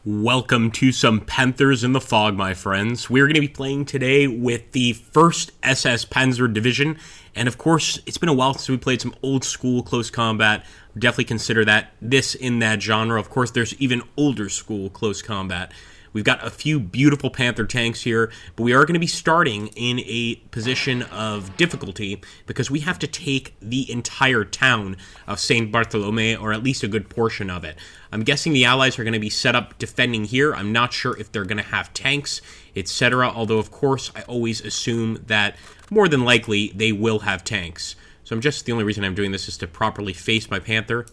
Welcome to some Panthers in the Fog, my friends. We're going to be playing today with the 1st SS Panzer Division, and of course, it's been a while since we played some old-school close combat. Definitely consider this in that genre. Of course, there's even older-school close combat. We've got a few beautiful Panther tanks here, but we are going to be starting in a position of difficulty because we have to take the entire town of Saint Bartholomew, or at least a good portion of it. I'm guessing the Allies are going to be set up defending here. I'm not sure if they're going to have tanks, etc., although, of course, I always assume that more than likely they will have tanks. So the only reason I'm doing this is to properly face my Panther.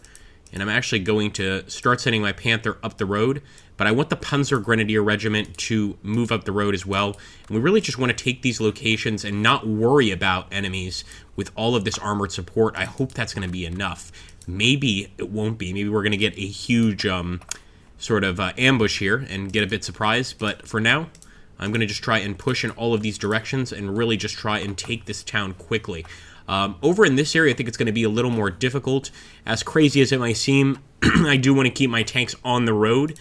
And I'm actually going to start sending my Panther up the road, but I want the Panzer Grenadier Regiment to move up the road as well. And we really just want to take these locations and not worry about enemies with all of this armored support. I hope that's going to be enough. Maybe it won't be. Maybe we're going to get a huge ambush here and get a bit surprised. But for now, I'm going to just try and push in all of these directions and really just try and take this town quickly. Over in this area, I think it's going to be a little more difficult. As crazy as it might seem, I do want to keep my tanks on the road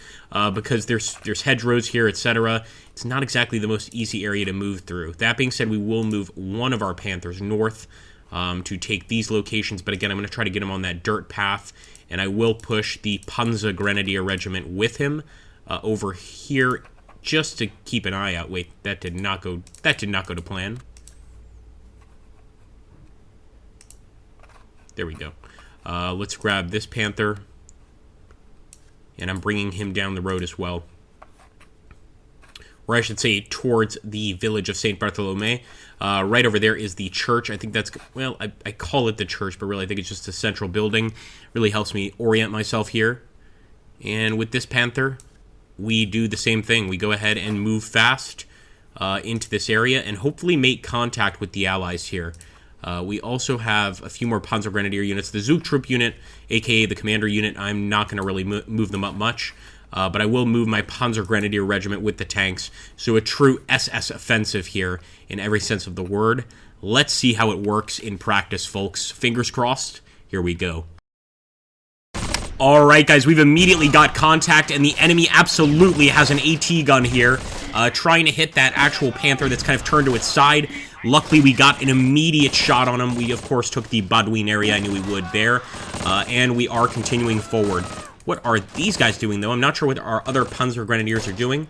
because there's hedgerows here, etc. It's not exactly the most easy area to move through. That being said, we will move one of our Panthers north to take these locations. But again, I'm going to try to get him on that dirt path, and I will push the Panzer Grenadier Regiment with him over here just to keep an eye out. Wait, that did not go to plan. There we go. Let's grab this Panther. And I'm bringing him down the road as well. Or I should say towards the village of Saint Bartholomew. Right over there is the church. I think that's, well, I call it the church, but really I think it's just a central building. Really helps me orient myself here. And with this Panther, we do the same thing. We go ahead and move fast into this area and hopefully make contact with the Allies here. We also have a few more Panzer Grenadier units. The Zug Troop unit, aka the Commander unit, I'm not going to really move them up much. But I will move my Panzer Grenadier Regiment with the tanks. So a true SS offensive here in every sense of the word. Let's see how it works in practice, folks. Fingers crossed. Here we go. Alright, guys, we've immediately got contact, and the enemy absolutely has an AT gun here, trying to hit that actual Panther that's kind of turned to its side. Luckily, we got an immediate shot on him. We, of course, took the Badouin area. I knew we would there. And we are continuing forward. What are these guys doing, though? I'm not sure what our other Panzer Grenadiers are doing.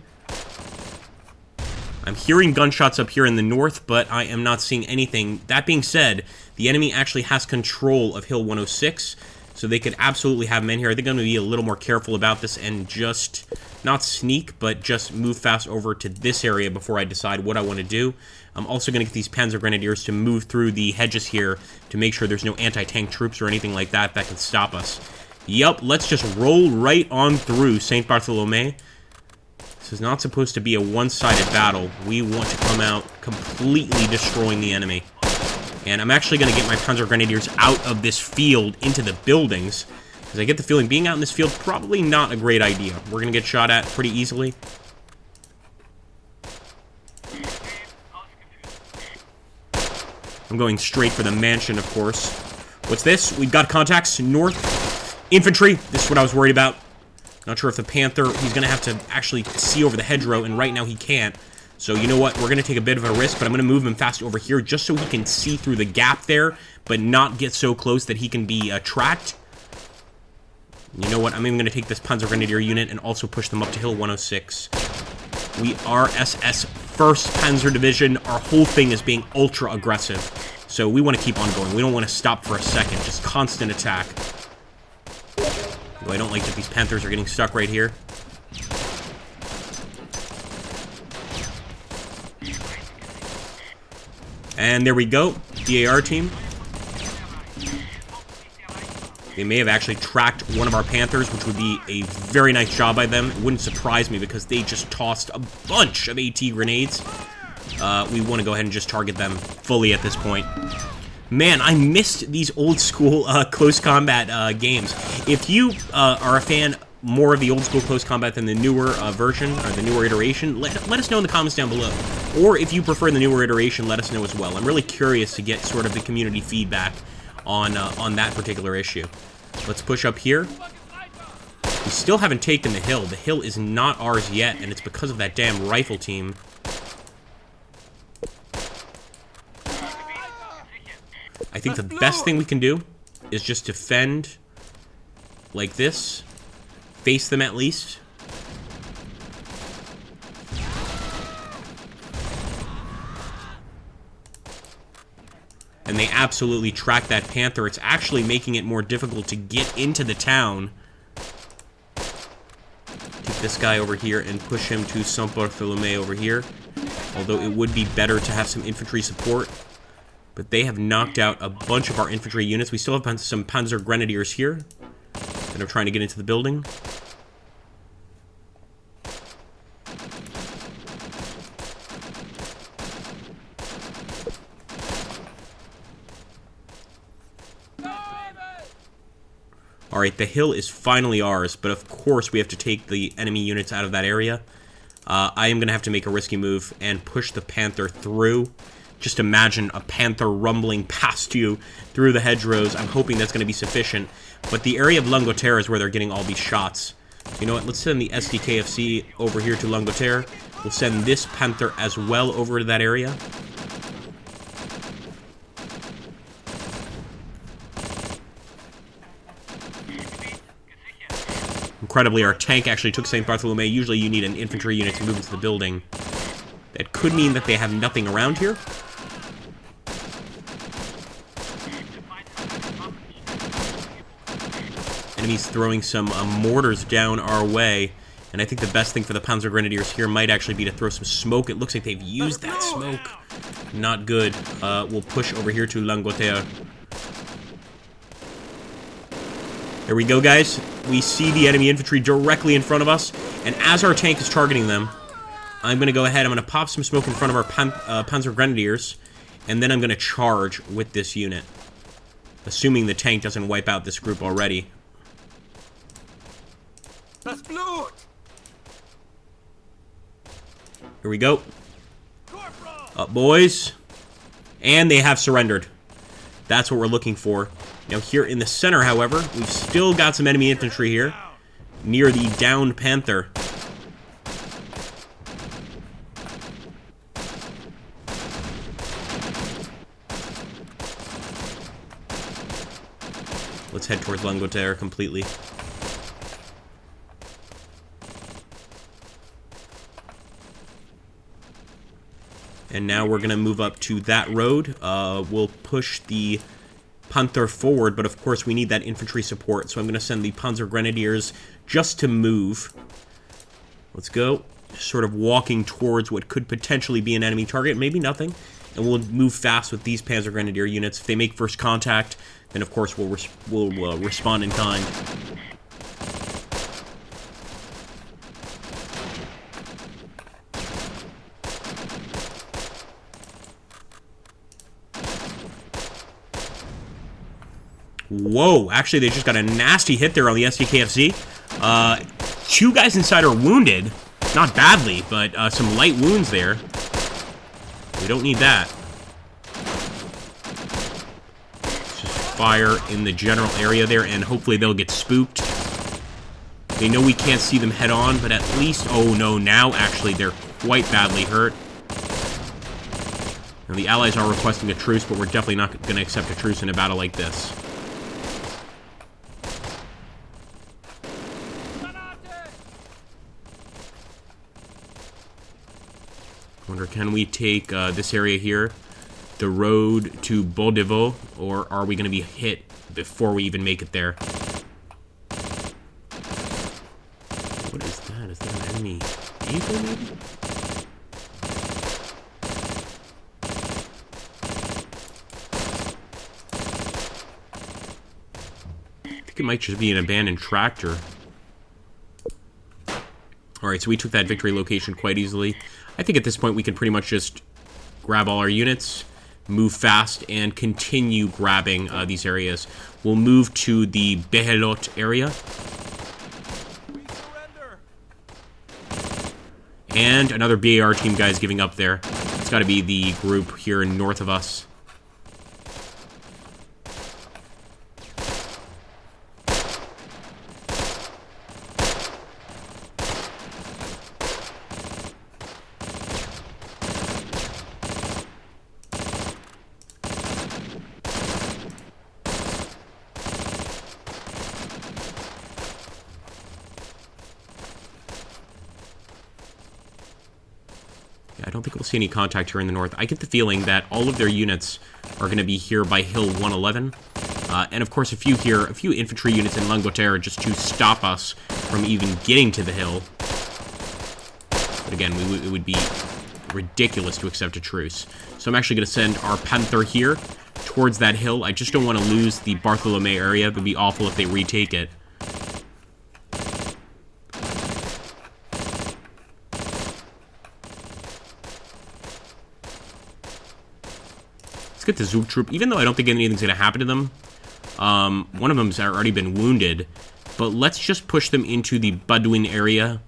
I'm hearing gunshots up here in the north, but I am not seeing anything. That being said, the enemy actually has control of Hill 106, so they could absolutely have men here. I think I'm going to be a little more careful about this and just not sneak, but just move fast over to this area before I decide what I want to do. I'm also going to get these Panzer Grenadiers to move through the hedges here to make sure there's no anti-tank troops or anything like that can stop us. Yup, let's just roll right on through Saint Bartholomew. This is not supposed to be a one-sided battle. We want to come out completely destroying the enemy. And I'm actually going to get my Panzer Grenadiers out of this field into the buildings, because I get the feeling being out in this field probably not a great idea. We're going to get shot at pretty easily. I'm going straight for the mansion, of course. What's this? We've got contacts north. Infantry. This is what I was worried about. Not sure if the Panther, he's going to have to actually see over the hedgerow, and right now he can't. So, you know what? We're going to take a bit of a risk, but I'm going to move him fast over here just so he can see through the gap there, but not get so close that he can be tracked. You know what? I'm even going to take this Panzer Grenadier unit and also push them up to Hill 106. We are SS 1st Panzer Division. Our whole thing is being ultra aggressive. So we want to keep on going. We don't want to stop for a second. Just constant attack. Though I don't like that these Panthers are getting stuck right here. And there we go. DAR team. They may have actually tracked one of our Panthers, which would be a very nice job by them. It wouldn't surprise me because they just tossed a bunch of AT grenades. We want to go ahead and just target them fully at this point. Man, I missed these old school close combat games. If you are a fan more of the old school close combat than the newer version or the newer iteration, let us know in the comments down below. Or if you prefer the newer iteration, let us know as well. I'm really curious to get sort of the community feedback on that particular issue. Let's push up here. We still haven't taken the hill. The hill is not ours yet, and it's because of that damn rifle team. I think the best thing we can do is just defend like this. Face them at least. And they absolutely track that Panther. It's actually making it more difficult to get into the town. Take this guy over here and push him to Saint Bartholomew over here. Although it would be better to have some infantry support. But they have knocked out a bunch of our infantry units. We still have some Panzer Grenadiers here that are trying to get into the building. Alright, the hill is finally ours, but of course we have to take the enemy units out of that area. I am going to have to make a risky move and push the Panther through. Just imagine a Panther rumbling past you through the hedgerows. I'm hoping that's going to be sufficient. But the area of Langoterre is where they're getting all these shots. You know what? Let's send the SDKFC over here to Langoterre. We'll send this Panther as well over to that area. Incredibly, our tank actually took St. Bartholomew. Usually you need an infantry unit to move into the building. That could mean that they have nothing around here. Enemies throwing some mortars down our way. And I think the best thing for the Panzer Grenadiers here might actually be to throw some smoke. It looks like they've used that smoke. Not good. We'll push over here to Langoterre. There we go, guys. We see the enemy infantry directly in front of us. And as our tank is targeting them, I'm going to go ahead. I'm going to pop some smoke in front of our Panzer Grenadiers. And then I'm going to charge with this unit. Assuming the tank doesn't wipe out this group already. Here we go. Up, boys. And they have surrendered. That's what we're looking for. Now, here in the center, however, we've still got some enemy infantry here. Near the downed Panther. Let's head towards Langoterre completely. And now we're going to move up to that road. We'll push the Panther forward, but of course we need that infantry support, so I'm going to send the Panzer Grenadiers just to move. Let's go. Sort of walking towards what could potentially be an enemy target, maybe nothing. And we'll move fast with these Panzer Grenadier units. If they make first contact, then of course we'll respond in kind. Whoa, actually they just got a nasty hit there on the SDKFC. 2 guys inside are wounded. Not badly, but some light wounds there. We don't need that. Let's just fire in the general area there, and hopefully they'll get spooked. They know we can't see them head on, but at least... Oh no, now actually they're quite badly hurt. Now the Allies are requesting a truce, but we're definitely not going to accept a truce in a battle like this. Wonder, can we take this area here, the road to Beaudevaux, or are we going to be hit before we even make it there? What is that? Is that an enemy vehicle, maybe? I think it might just be an abandoned tractor. Alright, so we took that victory location quite easily. I think at this point we can pretty much just grab all our units, move fast, and continue grabbing these areas. We'll move to the Behelot area. And another BAR team guys giving up there. It's got to be the group here north of us. I don't think we'll see any contact here in the north. I get the feeling that all of their units are going to be here by Hill 111. And of course, a few infantry units in Langoterre just to stop us from even getting to the hill. But again, it would be ridiculous to accept a truce. So I'm actually going to send our Panther here towards that hill. I just don't want to lose the Bartholomé area. It would be awful if they retake it. Let's get the Zouk troop, even though I don't think anything's going to happen to them. One of them's already been wounded, but let's just push them into the Badouin area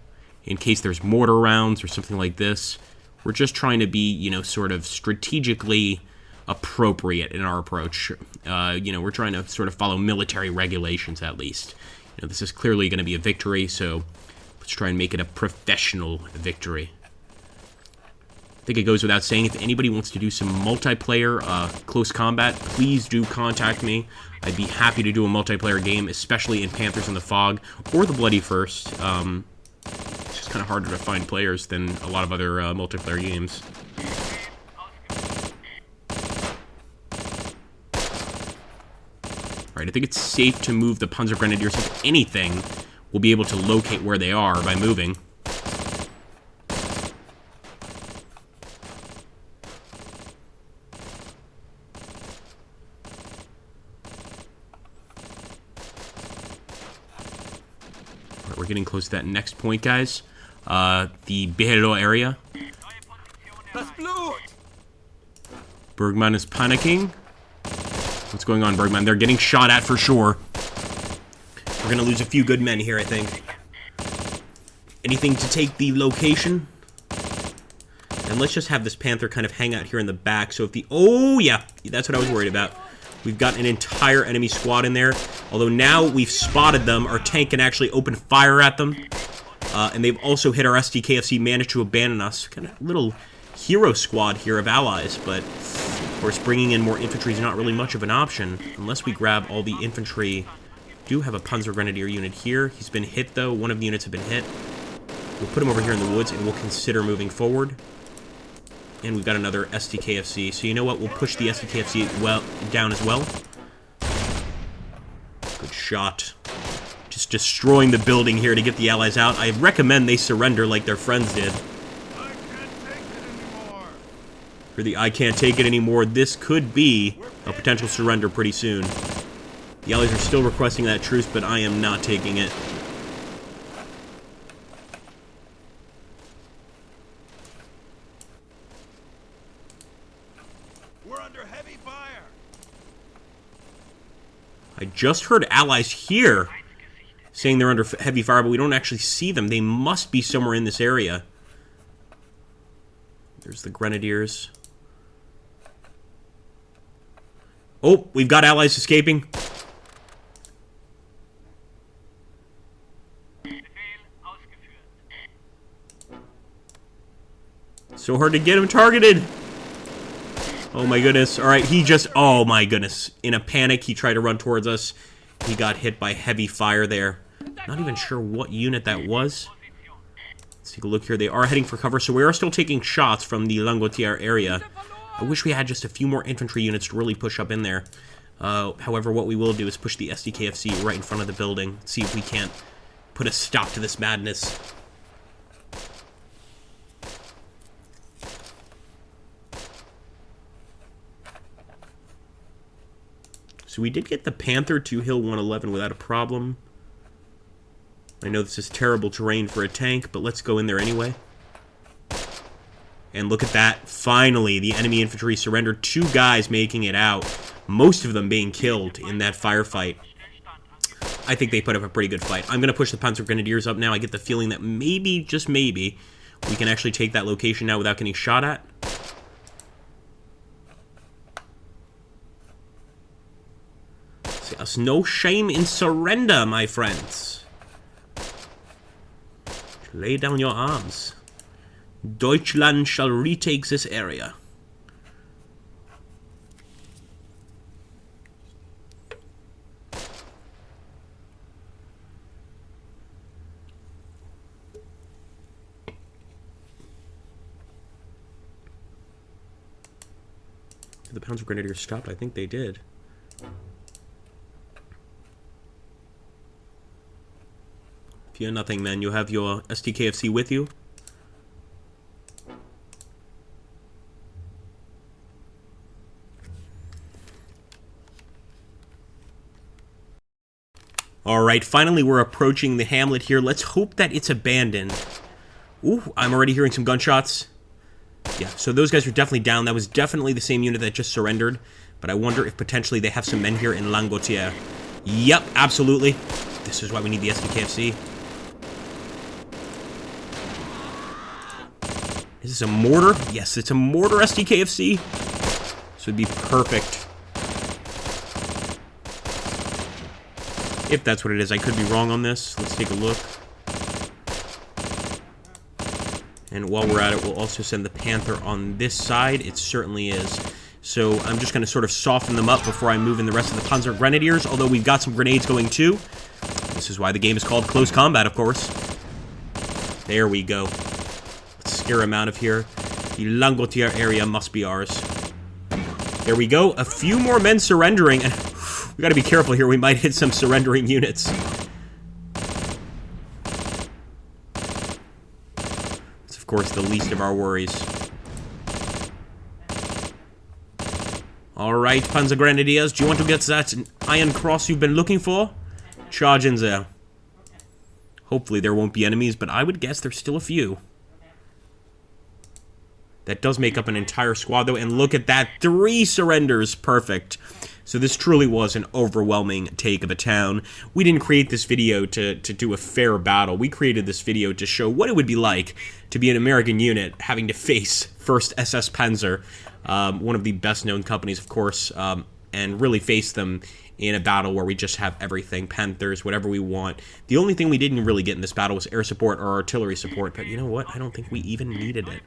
in case there's mortar rounds or something like this. We're just trying to be, you know, sort of strategically appropriate in our approach. You know, we're trying to sort of follow military regulations at least. You know, this is clearly going to be a victory, so let's try and make it a professional victory. I think it goes without saying, if anybody wants to do some multiplayer close combat, please do contact me. I'd be happy to do a multiplayer game, especially in Panthers in the Fog or the Bloody First. It's just kind of harder to find players than a lot of other multiplayer games. Alright, I think it's safe to move the Panzer Grenadiers. If anything, we'll be able to locate where they are by moving. We're getting close to that next point, guys. The Behelo area. Bergman is panicking. What's going on, Bergman? They're getting shot at for sure. We're going to lose a few good men here, I think. Anything to take the location? And let's just have this Panther kind of hang out here in the back. So if the... Oh, yeah. That's what I was worried about. We've got an entire enemy squad in there. Although now we've spotted them, our tank can actually open fire at them. And they've also hit our SDKFC, managed to abandon us. Kind of little hero squad here of allies. But, of course, bringing in more infantry is not really much of an option. Unless we grab all the infantry. We do have a Panzer Grenadier unit here. He's been hit, though. One of the units have been hit. We'll put him over here in the woods, and we'll consider moving forward. And we've got another SDKFC. So you know what? We'll push the SDKFC down as well. Good shot. Just destroying the building here to get the allies out. I recommend they surrender like their friends did. For the I can't take it anymore, this could be a potential surrender pretty soon. The allies are still requesting that truce, but I am not taking it. I just heard allies here saying they're under heavy fire, but we don't actually see them. They must be somewhere in this area. There's the Grenadiers. Oh, we've got allies escaping. So hard to get him targeted. Oh my goodness. Alright, he just... Oh my goodness. In a panic, he tried to run towards us. He got hit by heavy fire there. Not even sure what unit that was. Let's take a look here. They are heading for cover, so we are still taking shots from the Langotier area. I wish we had just a few more infantry units to really push up in there. However, what we will do is push the SDKFC right in front of the building. See if we can't put a stop to this madness. So we did get the Panther to Hill 111 without a problem. I know this is terrible terrain for a tank, but let's go in there anyway. And look at that. Finally, the enemy infantry surrendered. 2 guys making it out. Most of them being killed in that firefight. I think they put up a pretty good fight. I'm going to push the Panzer Grenadiers up now. I get the feeling that maybe, just maybe, we can actually take that location now without getting shot at. There's no shame in surrender, my friends. Lay down your arms. Deutschland shall retake this area. Did the Panzer Grenadiers stop? I think they did. Fear nothing, man. You have your STKFC with you. Alright, finally we're approaching the hamlet here. Let's hope that it's abandoned. Ooh, I'm already hearing some gunshots. Yeah, so those guys are definitely down. That was definitely the same unit that just surrendered. But I wonder if potentially they have some men here in Langotier. Yep, absolutely. This is why we need the SDKFC. Is this a mortar? Yes, it's a mortar SDKFC. This would be perfect. If that's what it is. I could be wrong on this. Let's take a look. And while we're at it, we'll also send the Panther on this side. It certainly is. So I'm just going to sort of soften them up before I move in the rest of the Panzer Grenadiers, although we've got some grenades going too. This is why the game is called Close Combat, of course. There we go. Let's scare him out of here. The Langotier area must be ours. There we go. A few more men surrendering, and we got to be careful here. We might hit some surrendering units. It's, of course, the least of our worries. Alright, Panzer Grenadiers, do you want to get that Iron Cross you've been looking for? Charge in there. Hopefully there won't be enemies, but I would guess there's still a few. That does make up an entire squad, though, and look at that. 3 surrenders. Perfect. So this truly was an overwhelming take of a town. We didn't create this video to do a fair battle. We created this video to show what it would be like to be an American unit having to face 1st SS Panzer, one of the best-known companies, of course, and really face them in a battle where we just have everything, Panthers, whatever we want. The only thing we didn't really get in this battle was air support or artillery support, but you know what? I don't think we even needed it.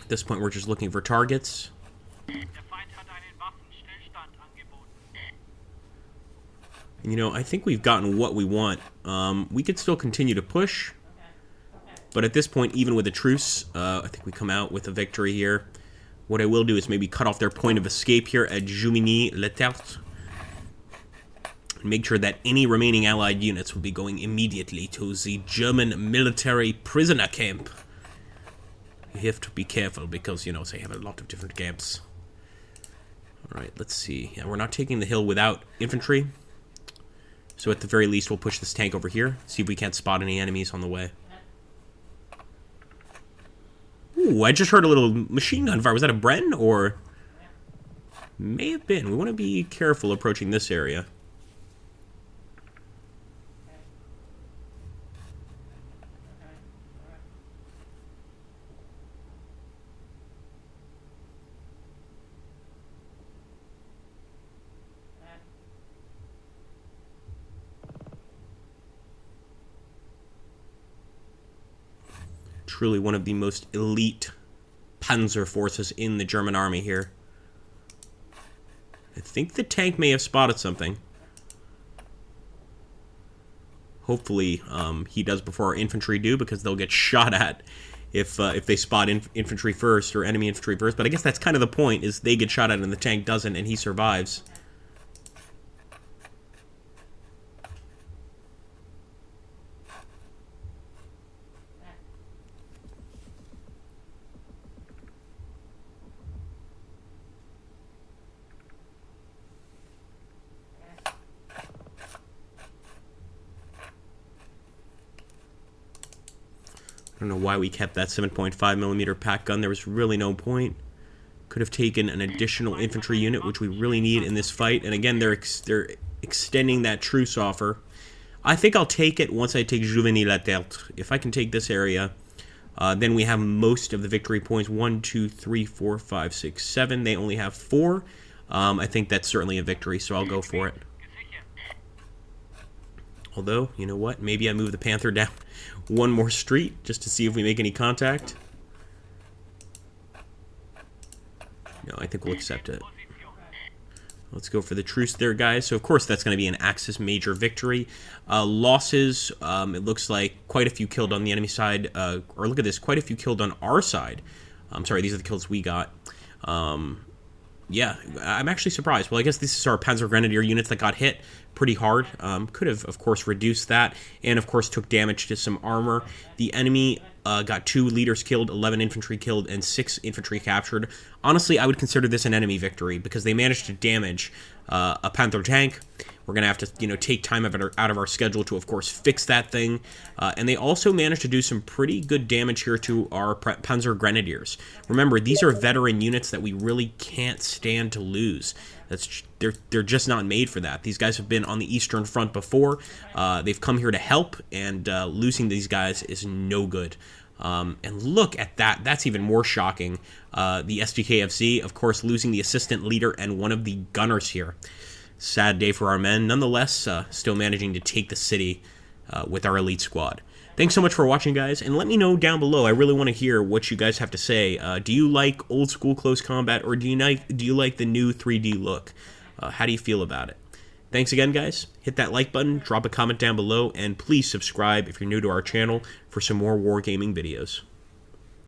At this point, we're just looking for targets. You know, I think we've gotten what we want. We could still continue to push, but at this point, even with a truce, I think we come out with a victory here. What I will do is maybe cut off their point of escape here at Jumigny-le-Tertre. And make sure that any remaining Allied units will be going immediately to the German military prisoner camp. You have to be careful because, you know, they have a lot of different camps. Alright, let's see. Yeah, we're not taking the hill without infantry. So at the very least, we'll push this tank over here. See if we can't spot any enemies on the way. Ooh, I just heard a little machine gun fire. Was that a Bren or... May have been. We want to be careful approaching this area. Truly one of the most elite Panzer forces in the German army here. I think the tank may have spotted something. Hopefully he does before our infantry do, because they'll get shot at if they spot infantry first, or enemy infantry first. But I guess that's kind of the point, is they get shot at and the tank doesn't, and he survives. I don't know why we kept that 7.5mm pack gun. There was really no point. Could have taken an additional infantry unit, which we really need in this fight. And again, they're extending that truce offer. I think I'll take it once I take Juvigny-le-Tertre. If I can take this area, then we have most of the victory points. 1, 2, 3, 4, 5, 6, 7. They only have 4. I think that's certainly a victory, so I'll go for it. Although, you know what? Maybe I move the Panther down one more street just to see if we make any contact. No, I think we'll accept it. Let's go for the truce there, guys. So, of course, that's going to be an Axis major victory. Losses, it looks like quite a few killed on the enemy side. Or look at this, quite a few killed on our side. I'm sorry, these are the kills we got. Yeah, I'm actually surprised. Well, I guess this is our Panzer Grenadier units that got hit pretty hard. Could have, of course, reduced that, and of course took damage to some armor. The enemy got 2 leaders killed, 11 infantry killed, and 6 infantry captured. Honestly, I would consider this an enemy victory because they managed to damage a Panther tank. We're going to have to, take time out of our schedule to, of course, fix that thing. And they also managed to do some pretty good damage here to our Panzer Grenadiers. Remember, these are veteran units that we really can't stand to lose. They're just not made for that. These guys have been on the Eastern Front before. They've come here to help, and losing these guys is no good. And look at that. That's even more shocking. The SDKFZ, of course, losing the assistant leader and one of the gunners here. Sad day for our men. Nonetheless, still managing to take the city with our elite squad. Thanks so much for watching, guys, and let me know down below. I really want to hear what you guys have to say. Do you like old school close combat, or do you like the new 3D look? How do you feel about it? Thanks again, guys. Hit that like button, drop a comment down below, and please subscribe if you're new to our channel for some more wargaming videos.